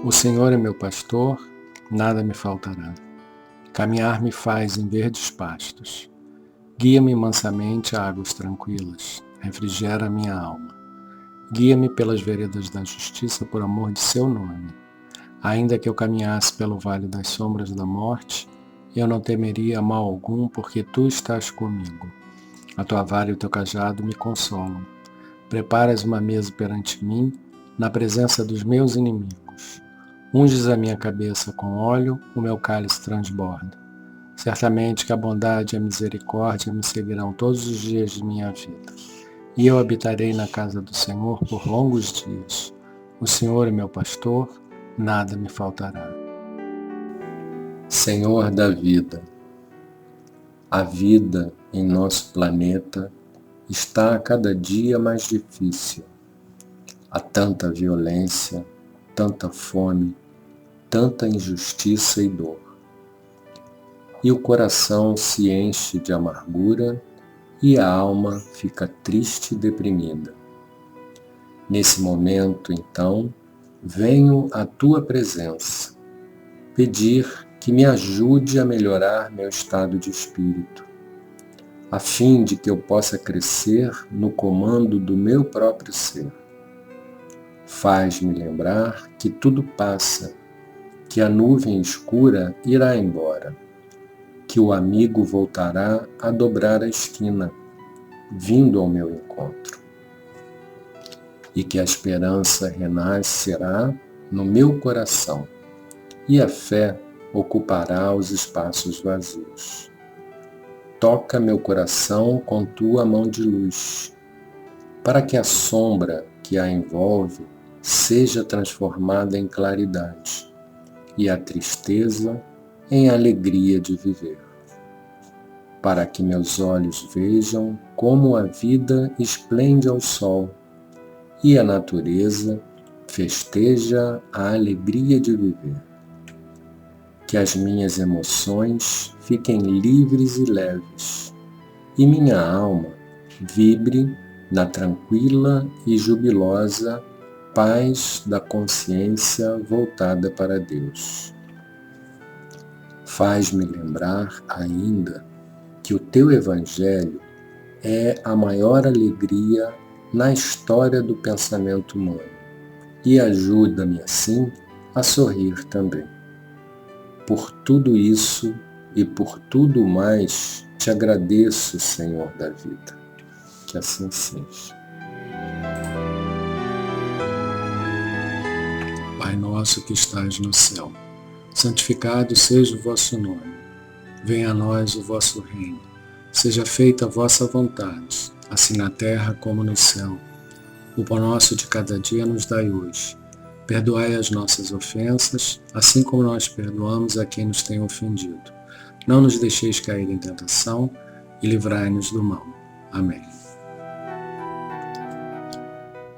O Senhor é meu pastor, nada me faltará. Caminhar me faz em verdes pastos. Guia-me mansamente a águas tranquilas, refrigera a minha alma. Guia-me pelas veredas da justiça por amor de seu nome. Ainda que eu caminhasse pelo vale das sombras da morte, eu não temeria mal algum, porque tu estás comigo. A tua vara e o teu cajado me consolam. Preparas uma mesa perante mim, na presença dos meus inimigos. Unges a minha cabeça com óleo, o meu cálice transborda. Certamente que a bondade e a misericórdia me seguirão todos os dias de minha vida. E eu habitarei na casa do Senhor por longos dias. O Senhor é meu pastor, nada me faltará. Senhor da vida, a vida em nosso planeta está a cada dia mais difícil. Há tanta violência, tanta fome, tanta injustiça e dor. E o coração se enche de amargura e a alma fica triste e deprimida. Nesse momento, então, venho à tua presença, pedir que me ajude a melhorar meu estado de espírito, a fim de que eu possa crescer no comando do meu próprio ser. Faz-me lembrar que tudo passa, que a nuvem escura irá embora, que o amigo voltará a dobrar a esquina, vindo ao meu encontro, e que a esperança renascerá no meu coração, e a fé ocupará os espaços vazios. Toca meu coração com tua mão de luz, para que a sombra que a envolve seja transformada em claridade e a tristeza em alegria de viver. Para que meus olhos vejam como a vida esplende ao sol e a natureza festeja a alegria de viver. Que as minhas emoções fiquem livres e leves, e minha alma vibre na tranquila e jubilosa paz da consciência voltada para Deus. Faz-me lembrar ainda que o teu Evangelho é a maior alegria na história do pensamento humano e ajuda-me assim a sorrir também. Por tudo isso e por tudo mais te agradeço, Senhor da vida. Que assim seja. Pai nosso que estás no céu, santificado seja o vosso nome. Venha a nós o vosso reino. Seja feita a vossa vontade, assim na terra como no céu. O pão nosso de cada dia nos dai hoje. Perdoai as nossas ofensas, assim como nós perdoamos a quem nos tem ofendido. Não nos deixeis cair em tentação e livrai-nos do mal. Amém.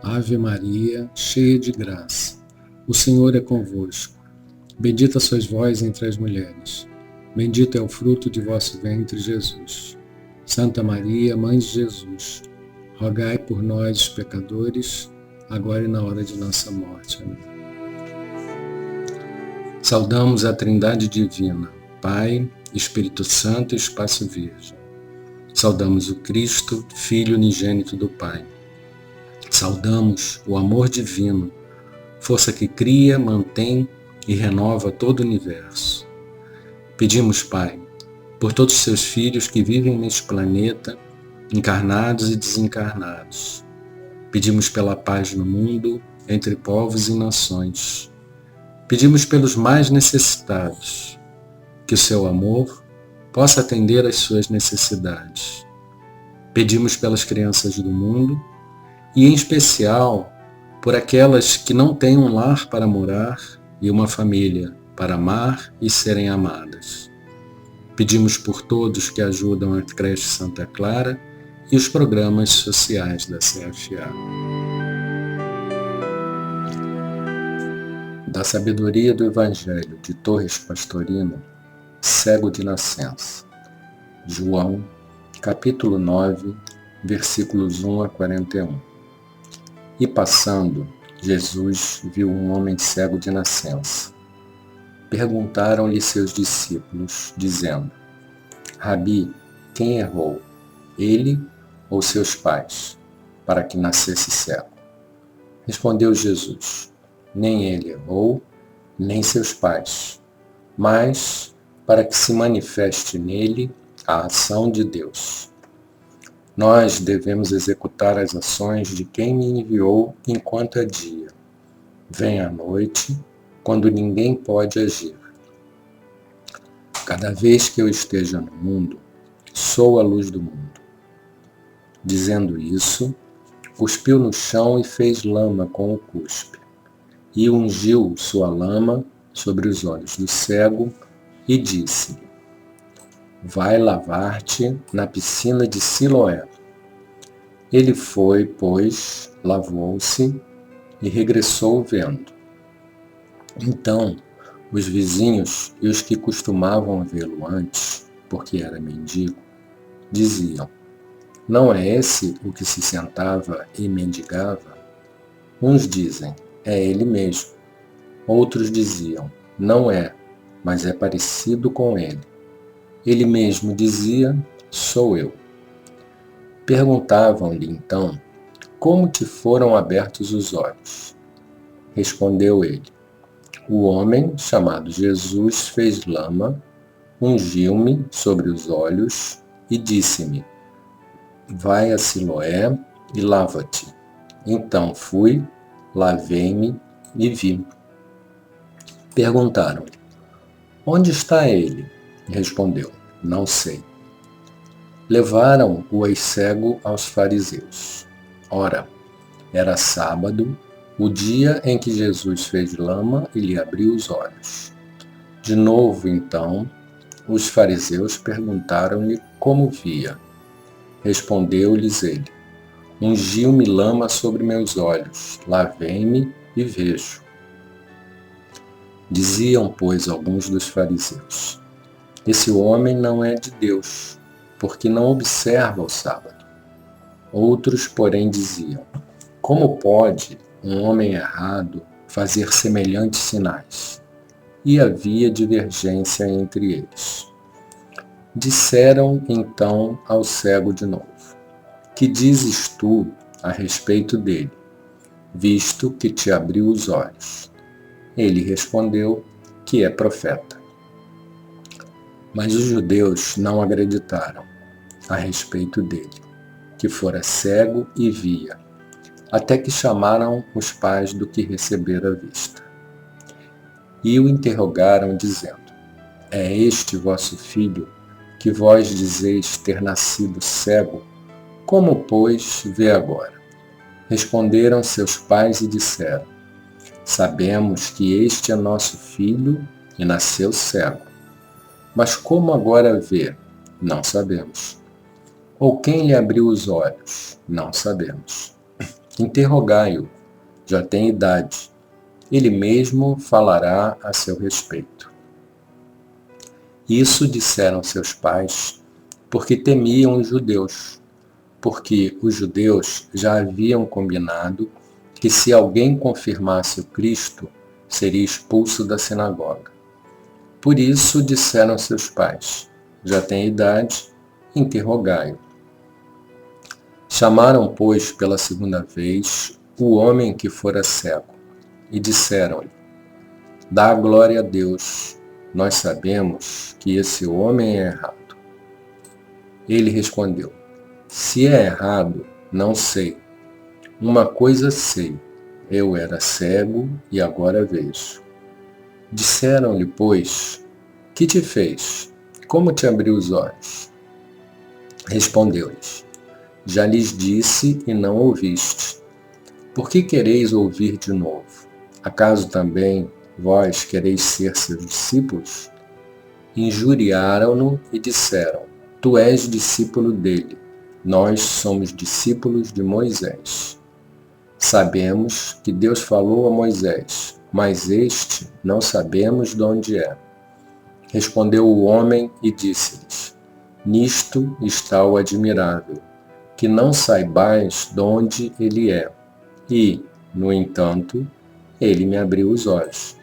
Ave Maria, cheia de graça, o Senhor é convosco. Bendita sois vós entre as mulheres. Bendito é o fruto de vosso ventre, Jesus. Santa Maria, Mãe de Jesus, rogai por nós, os pecadores, agora e na hora de nossa morte. Amém. Saudamos a Trindade Divina, Pai, Espírito Santo e Espaço Virgem. Saudamos o Cristo, Filho unigênito do Pai. Saudamos o amor divino, força que cria, mantém e renova todo o universo. Pedimos, Pai, por todos os seus filhos que vivem neste planeta, encarnados e desencarnados. Pedimos pela paz no mundo, entre povos e nações. Pedimos pelos mais necessitados, que o seu amor possa atender às suas necessidades. Pedimos pelas crianças do mundo e, em especial, por aquelas que não têm um lar para morar e uma família para amar e serem amadas. Pedimos por todos que ajudam a Creche Santa Clara e os programas sociais da CFA. Da sabedoria do Evangelho de Torres Pastorino, cego de nascença. João, capítulo 9, versículos 1 a 41. E passando, Jesus viu um homem cego de nascença. Perguntaram-lhe seus discípulos, dizendo: Rabi, quem errou, ele ou seus pais, para que nascesse cego? Respondeu Jesus: Nem ele errou, nem seus pais, mas para que se manifeste nele a ação de Deus. Nós devemos executar as ações de quem me enviou enquanto é dia. Vem a noite, quando ninguém pode agir. Cada vez que eu esteja no mundo, sou a luz do mundo. Dizendo isso, cuspiu no chão e fez lama com o cuspe, e ungiu sua lama sobre os olhos do cego e disse-lhe: Vai lavar-te na piscina de Siloé. Ele foi, pois, lavou-se e regressou vendo. Então, os vizinhos e os que costumavam vê-lo antes, porque era mendigo, diziam: Não é esse o que se sentava e mendigava? Uns dizem: É ele mesmo. Outros diziam: Não é, mas é parecido com ele. Ele mesmo dizia: Sou eu. Perguntavam-lhe então: Como te foram abertos os olhos? Respondeu ele: O homem, chamado Jesus, fez lama, ungiu-me sobre os olhos e disse-me: Vai a Siloé e lava-te. Então fui, lavei-me e vi. Perguntaram: Onde está ele? Respondeu: Não sei. Levaram o ex-cego aos fariseus. Ora, era sábado, o dia em que Jesus fez lama e lhe abriu os olhos. De novo, então, os fariseus perguntaram-lhe como via. Respondeu-lhes ele: Ungiu-me lama sobre meus olhos, lavei-me e vejo. Diziam, pois, alguns dos fariseus: Esse homem não é de Deus, porque não observa o sábado. Outros, porém, diziam: Como pode um homem errado fazer semelhantes sinais? E havia divergência entre eles. Disseram então ao cego de novo: Que dizes tu a respeito dele, visto que te abriu os olhos? Ele respondeu que é profeta. Mas os judeus não acreditaram a respeito dele, que fora cego e via, até que chamaram os pais do que recebera a vista. E o interrogaram, dizendo: É este vosso filho, que vós dizeis ter nascido cego? Como, pois, vê agora? Responderam seus pais e disseram: Sabemos que este é nosso filho e nasceu cego. Mas como agora vê? Não sabemos. Ou quem lhe abriu os olhos? Não sabemos. Interrogai-o, já tem idade. Ele mesmo falará a seu respeito. Isso disseram seus pais, porque temiam os judeus, porque os judeus já haviam combinado que se alguém confirmasse o Cristo, seria expulso da sinagoga. Por isso disseram seus pais: Já tem idade, interrogai-o. Chamaram, pois, pela segunda vez o homem que fora cego, e disseram-lhe: Dá glória a Deus, nós sabemos que esse homem é errado. Ele respondeu: Se é errado, não sei. Uma coisa sei, eu era cego e agora vejo. Disseram-lhe, pois: Que te fez? Como te abriu os olhos? Respondeu-lhes: Já lhes disse e não ouviste. Por que quereis ouvir de novo? Acaso também vós quereis ser seus discípulos? Injuriaram-no e disseram: Tu és discípulo dele, nós somos discípulos de Moisés. Sabemos que Deus falou a Moisés, mas este não sabemos de onde é. Respondeu o homem e disse-lhes: Nisto está o admirável, que não saibais de onde ele é. E, No entanto, ele me abriu os olhos.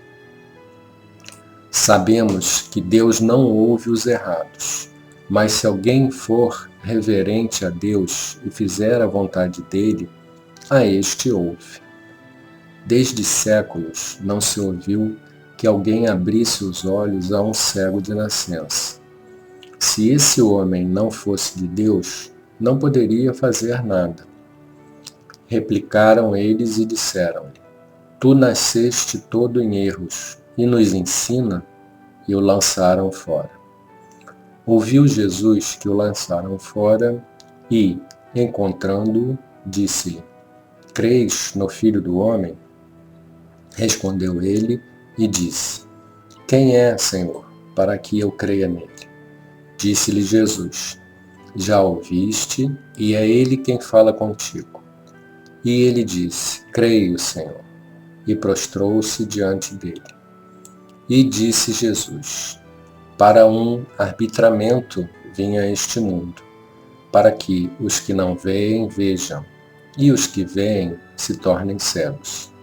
Sabemos que Deus não ouve os errados, mas se alguém for reverente a Deus e fizer a vontade dele, a este ouve. Desde séculos não se ouviu que alguém abrisse os olhos a um cego de nascença. Se esse homem não fosse de Deus, não poderia fazer nada. Replicaram eles e disseram-lhe: Tu nasceste todo em erros e nos ensina? E o lançaram fora. Ouviu Jesus que o lançaram fora e, encontrando-o, disse-lhe: Crês no Filho do Homem? Respondeu ele e disse: Quem é, Senhor, para que eu creia nele? Disse-lhe Jesus: Já ouviste, e é ele quem fala contigo. E ele disse: Creio, Senhor, e prostrou-se diante dele. E disse Jesus: Para um arbitramento vim a este mundo, para que os que não veem vejam, e os que veem se tornem cegos.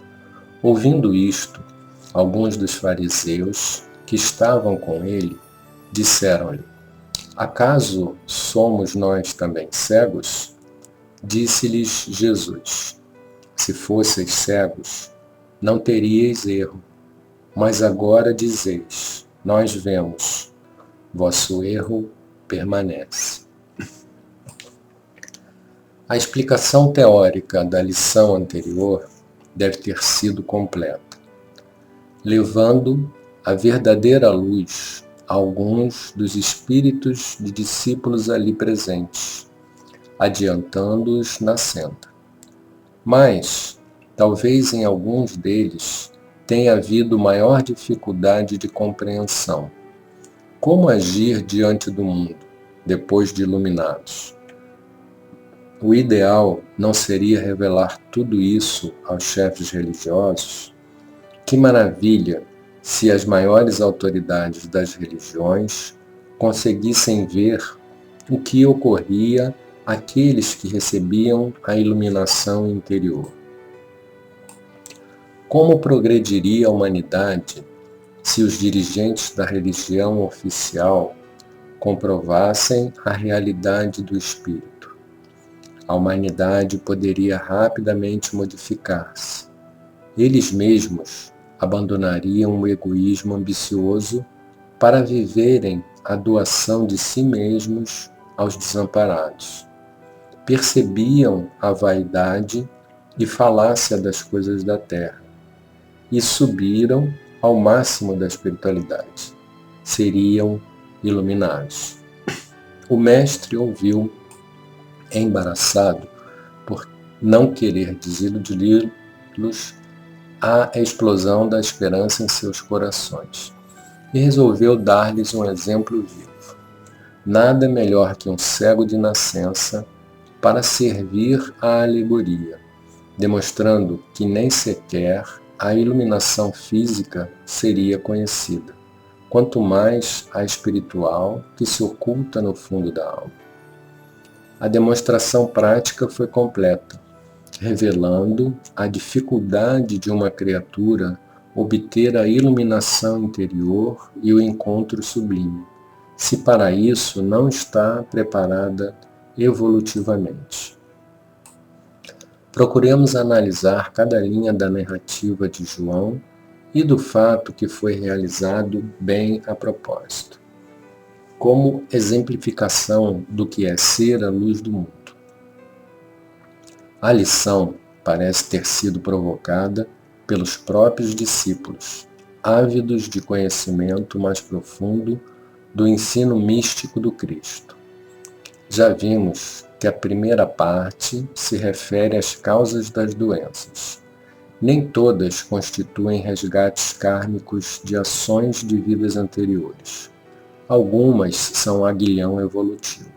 Ouvindo isto, alguns dos fariseus que estavam com ele disseram-lhe: Acaso somos nós também cegos? Disse-lhes Jesus: Se fosseis cegos, não teríeis erro. Mas agora dizeis: Nós vemos. Vosso erro permanece. A explicação teórica da lição anterior deve ter sido completa, levando a verdadeira luz a alguns dos espíritos de discípulos ali presentes, adiantando-os na senda. Mas, talvez em alguns deles tenha havido maior dificuldade de compreensão. Como agir diante do mundo, depois de iluminados? O ideal não seria revelar tudo isso aos chefes religiosos? Que maravilha se as maiores autoridades das religiões conseguissem ver o que ocorria àqueles que recebiam a iluminação interior. Como progrediria a humanidade se os dirigentes da religião oficial comprovassem a realidade do espírito? A humanidade poderia rapidamente modificar-se. Eles mesmos abandonariam o egoísmo ambicioso para viverem a doação de si mesmos aos desamparados. Percebiam a vaidade e falácia das coisas da terra e subiram ao máximo da espiritualidade. Seriam iluminados. O mestre ouviu, embaraçado por não querer desiludir-los, a explosão da esperança em seus corações e resolveu dar-lhes um exemplo vivo. Nada melhor que um cego de nascença para servir à alegoria, demonstrando que nem sequer a iluminação física seria conhecida, quanto mais a espiritual que se oculta no fundo da alma. A demonstração prática foi completa, revelando a dificuldade de uma criatura obter a iluminação interior e o encontro sublime, se para isso não está preparada evolutivamente. Procuremos analisar cada linha da narrativa de João e do fato que foi realizado bem a propósito, como exemplificação do que é ser a luz do mundo. A lição parece ter sido provocada pelos próprios discípulos, ávidos de conhecimento mais profundo do ensino místico do Cristo. Já vimos que a primeira parte se refere às causas das doenças. Nem todas constituem resgates kármicos de ações de vidas anteriores. Algumas são aguilhão evolutivo.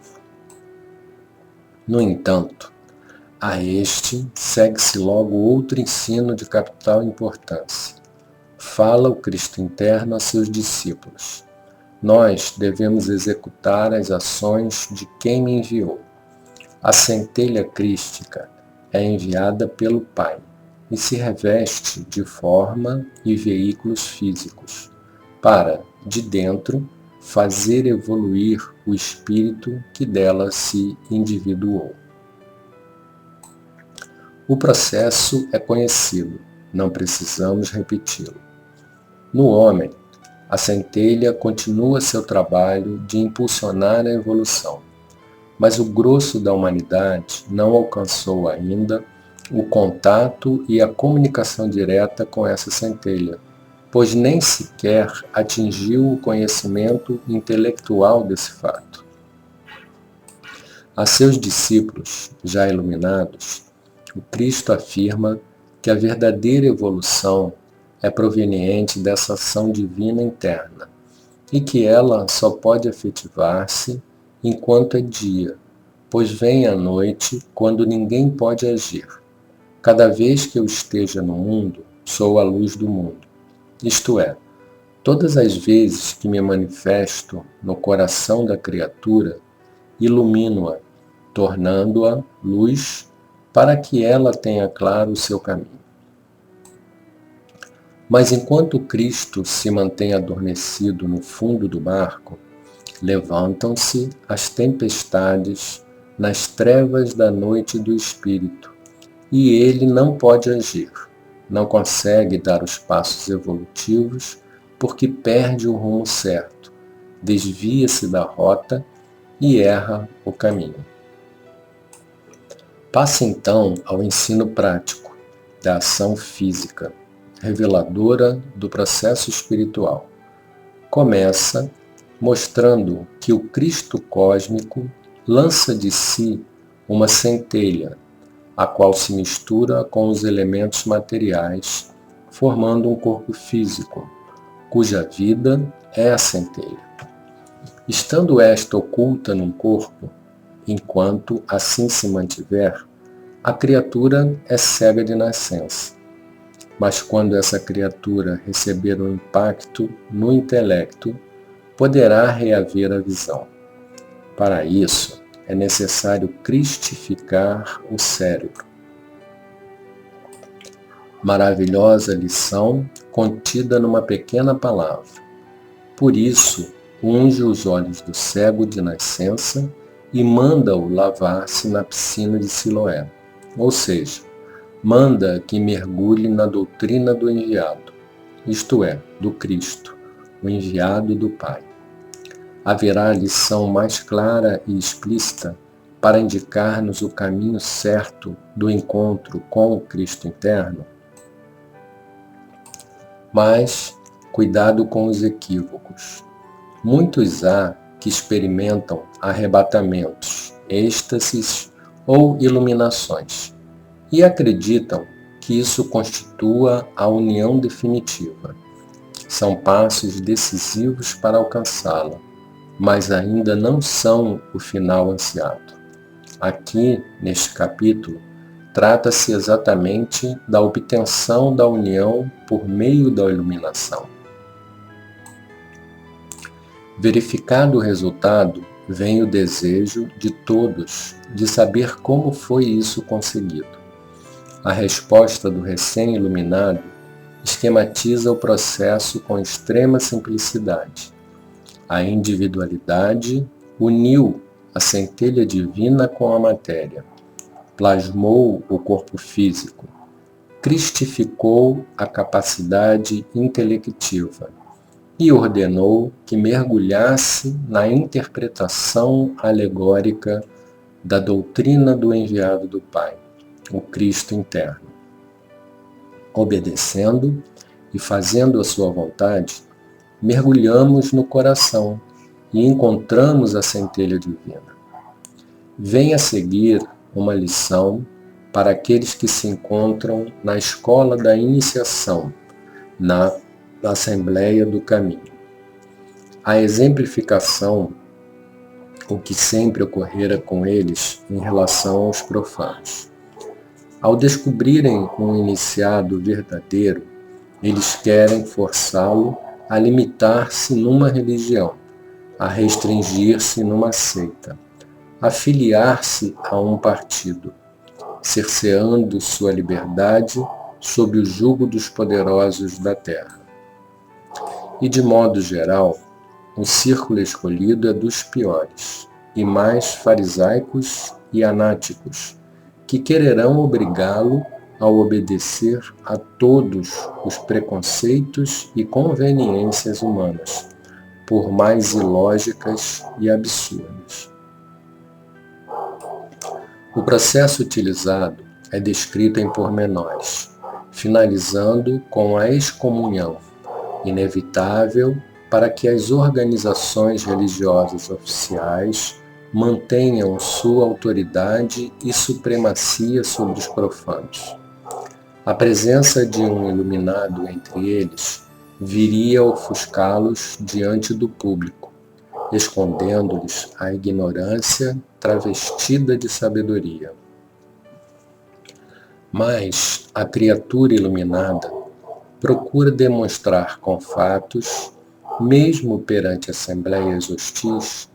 No entanto, a este segue-se logo outro ensino de capital importância. Fala o Cristo interno a seus discípulos: Nós devemos executar as ações de quem me enviou. A centelha crística é enviada pelo Pai, e se reveste de forma e veículos físicos, para, de dentro, fazer evoluir o espírito que dela se individuou. O processo é conhecido, não precisamos repeti-lo. No homem, a centelha continua seu trabalho de impulsionar a evolução, mas o grosso da humanidade não alcançou ainda o contato e a comunicação direta com essa centelha, pois nem sequer atingiu o conhecimento intelectual desse fato. A seus discípulos, já iluminados, o Cristo afirma que a verdadeira evolução é proveniente dessa ação divina interna e que ela só pode efetivar-se enquanto é dia, pois vem a noite quando ninguém pode agir. Cada vez que eu esteja no mundo, sou a luz do mundo. Isto é, todas as vezes que me manifesto no coração da criatura, ilumino-a, tornando-a luz para que ela tenha claro o seu caminho. Mas enquanto Cristo se mantém adormecido no fundo do barco, levantam-se as tempestades nas trevas da noite do espírito, e ele não pode agir, não consegue dar os passos evolutivos porque perde o rumo certo, desvia-se da rota e erra o caminho. Passa então ao ensino prático da ação física, reveladora do processo espiritual. Começa mostrando que o Cristo cósmico lança de si uma centelha, a qual se mistura com os elementos materiais, formando um corpo físico, cuja vida é a centelha. Estando esta oculta num corpo, enquanto assim se mantiver, a criatura é cega de nascença. Mas quando essa criatura receber um impacto no intelecto, poderá reaver a visão. Para isso, é necessário cristificar o cérebro. Maravilhosa lição contida numa pequena palavra. Por isso, unge os olhos do cego de nascença e manda-o lavar-se na piscina de Siloé. Ou seja, manda que mergulhe na doutrina do enviado, isto é, do Cristo, o enviado do Pai. Haverá lição mais clara e explícita para indicar-nos o caminho certo do encontro com o Cristo interno? Mas cuidado com os equívocos. Muitos há que experimentam arrebatamentos, êxtases ou iluminações, e acreditam que isso constitua a união definitiva. São passos decisivos para alcançá-la, mas ainda não são o final ansiado. Aqui, neste capítulo, trata-se exatamente da obtenção da união por meio da iluminação. Verificado o resultado, vem o desejo de todos de saber como foi isso conseguido. A resposta do recém-iluminado esquematiza o processo com extrema simplicidade. A individualidade uniu a centelha divina com a matéria, plasmou o corpo físico, cristificou a capacidade intelectiva e ordenou que mergulhasse na interpretação alegórica da doutrina do enviado do Pai, o Cristo interno. Obedecendo e fazendo a sua vontade, mergulhamos no coração e encontramos a centelha divina. Vem a seguir uma lição para aqueles que se encontram na escola da iniciação, na Assembleia do Caminho. A exemplificação, o que sempre ocorrera com eles em relação aos profanos. Ao descobrirem um iniciado verdadeiro, eles querem forçá-lo a limitar-se numa religião, a restringir-se numa seita, a filiar-se a um partido, cerceando sua liberdade sob o jugo dos poderosos da terra. E de modo geral, o círculo escolhido é dos piores, e mais farisaicos e anáticos, que quererão obrigá-lo a obedecer a todos os preconceitos e conveniências humanas, por mais ilógicas e absurdas. O processo utilizado é descrito em pormenores, finalizando com a excomunhão, inevitável para que as organizações religiosas oficiais mantenham sua autoridade e supremacia sobre os profanos. A presença de um iluminado entre eles viria a ofuscá-los diante do público, escondendo-lhes a ignorância travestida de sabedoria. Mas a criatura iluminada procura demonstrar com fatos, mesmo perante assembleias hostis,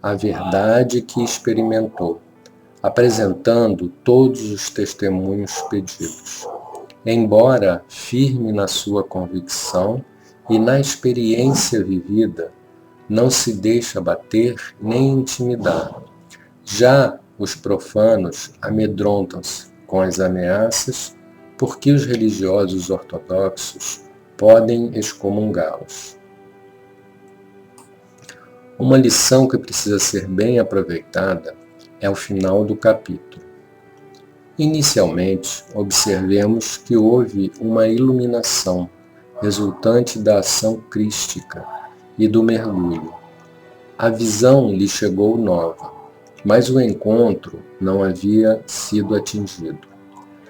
a verdade que experimentou, apresentando todos os testemunhos pedidos. Embora firme na sua convicção e na experiência vivida, não se deixa abater nem intimidar. Já os profanos amedrontam-se com as ameaças, porque os religiosos ortodoxos podem excomungá-los. Uma lição que precisa ser bem aproveitada é o final do capítulo. Inicialmente, observemos que houve uma iluminação resultante da ação crística e do mergulho. A visão lhe chegou nova, mas o encontro não havia sido atingido,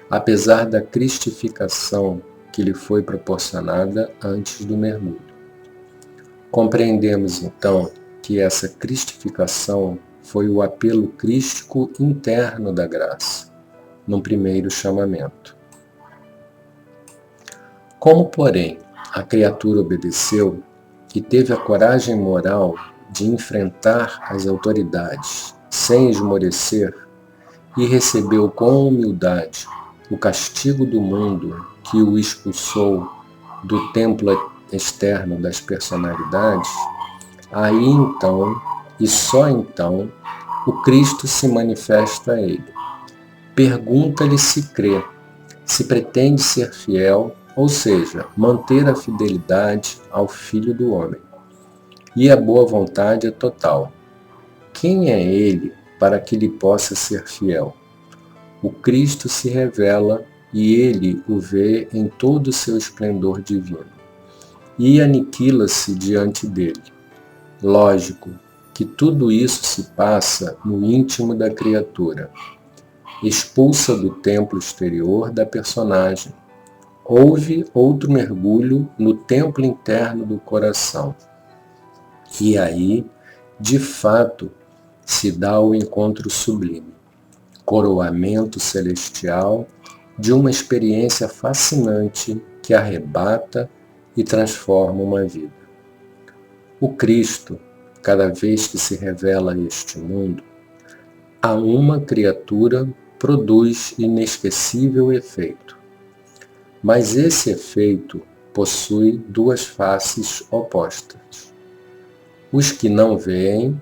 apesar da cristificação que lhe foi proporcionada antes do mergulho. Compreendemos, então, que essa cristificação foi o apelo crístico interno da graça, no primeiro chamamento. Como, porém, a criatura obedeceu e teve a coragem moral de enfrentar as autoridades sem esmorecer e recebeu com humildade o castigo do mundo que o expulsou do templo externo das personalidades, aí então, e só então, o Cristo se manifesta a ele. Pergunta-lhe se crê, se pretende ser fiel, ou seja, manter a fidelidade ao Filho do Homem. E a boa vontade é total. Quem é ele para que lhe possa ser fiel? O Cristo se revela e ele o vê em todo o seu esplendor divino. E aniquila-se diante dele. Lógico que tudo isso se passa no íntimo da criatura. Expulsa do templo exterior da personagem. Houve outro mergulho no templo interno do coração. E aí, de fato, se dá o encontro sublime, coroamento celestial de uma experiência fascinante que arrebata e transforma uma vida. O Cristo, cada vez que se revela a este mundo, a uma criatura produz inesquecível efeito. Mas esse efeito possui duas faces opostas. Os que não veem,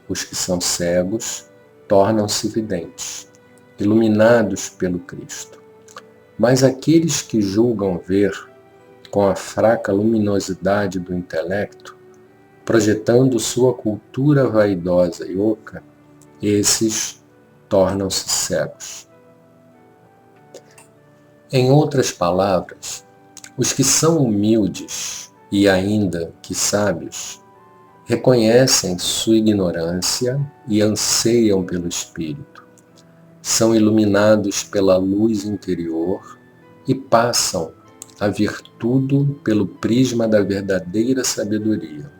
os que são cegos, tornam-se videntes, iluminados pelo Cristo. Mas aqueles que julgam ver, com a fraca luminosidade do intelecto, projetando sua cultura vaidosa e oca, esses tornam-se cegos. Em outras palavras, os que são humildes e ainda que sábios, reconhecem sua ignorância e anseiam pelo Espírito. São iluminados pela luz interior e passam a ver tudo pelo prisma da verdadeira sabedoria.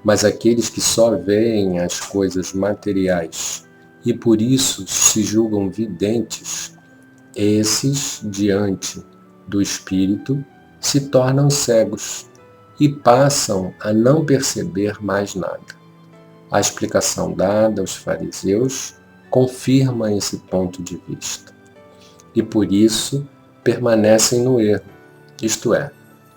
Mas aqueles que só veem as coisas materiais e por isso se julgam videntes, esses, diante do Espírito, se tornam cegos e passam a não perceber mais nada. A explicação dada aos fariseus confirma esse ponto de vista. E por isso permanecem no erro, isto é,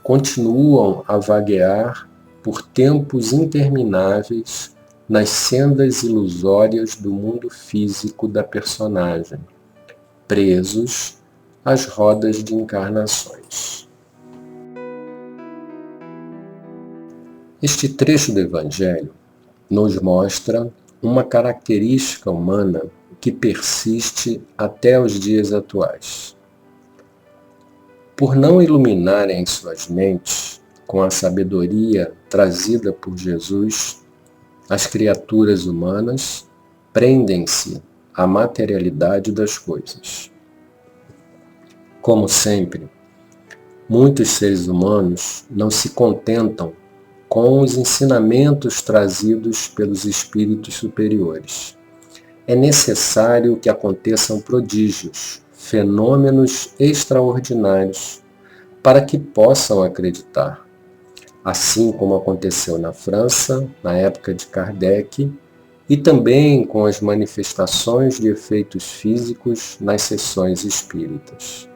continuam a vaguear por tempos intermináveis nas sendas ilusórias do mundo físico da personagem, presos às rodas de encarnações. Este trecho do Evangelho nos mostra uma característica humana que persiste até os dias atuais. Por não iluminarem suas mentes com a sabedoria trazida por Jesus, as criaturas humanas prendem-se à materialidade das coisas. Como sempre, muitos seres humanos não se contentam com os ensinamentos trazidos pelos espíritos superiores. É necessário que aconteçam prodígios, fenômenos extraordinários, para que possam acreditar. Assim como aconteceu na França, na época de Kardec, e também com as manifestações de efeitos físicos nas sessões espíritas.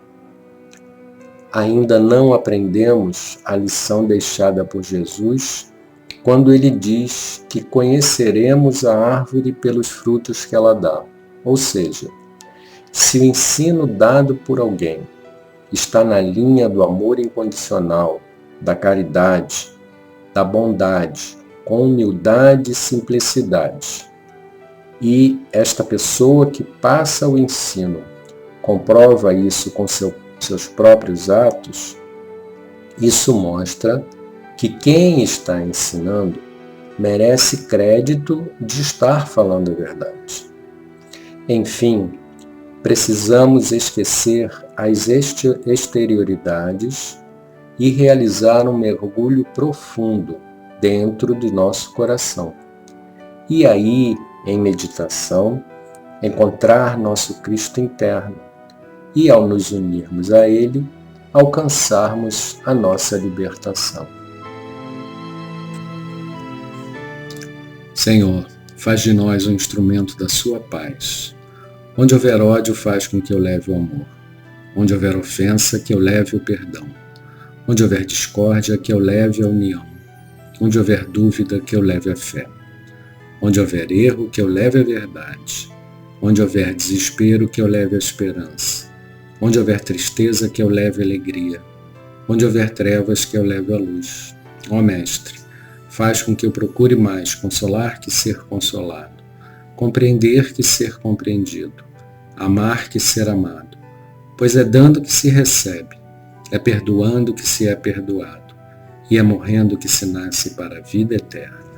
Ainda não aprendemos a lição deixada por Jesus quando ele diz que conheceremos a árvore pelos frutos que ela dá. Ou seja, se o ensino dado por alguém está na linha do amor incondicional, da caridade, da bondade, com humildade e simplicidade, e esta pessoa que passa o ensino comprova isso com seus próprios atos, isso mostra que quem está ensinando merece crédito de estar falando a verdade. Enfim, precisamos esquecer as exterioridades e realizar um mergulho profundo dentro de nosso coração. E aí, em meditação, encontrar nosso Cristo interno e, ao nos unirmos a Ele, alcançarmos a nossa libertação. Senhor, faz de nós um instrumento da sua paz. Onde houver ódio, faz com que eu leve o amor. Onde houver ofensa, que eu leve o perdão. Onde houver discórdia, que eu leve a união. Onde houver dúvida, que eu leve a fé. Onde houver erro, que eu leve a verdade. Onde houver desespero, que eu leve a esperança. Onde houver tristeza, que eu leve a alegria. Onde houver trevas, que eu leve a luz. Ó Mestre, faz com que eu procure mais consolar que ser consolado, compreender que ser compreendido, amar que ser amado, pois é dando que se recebe, é perdoando que se é perdoado, e é morrendo que se nasce para a vida eterna.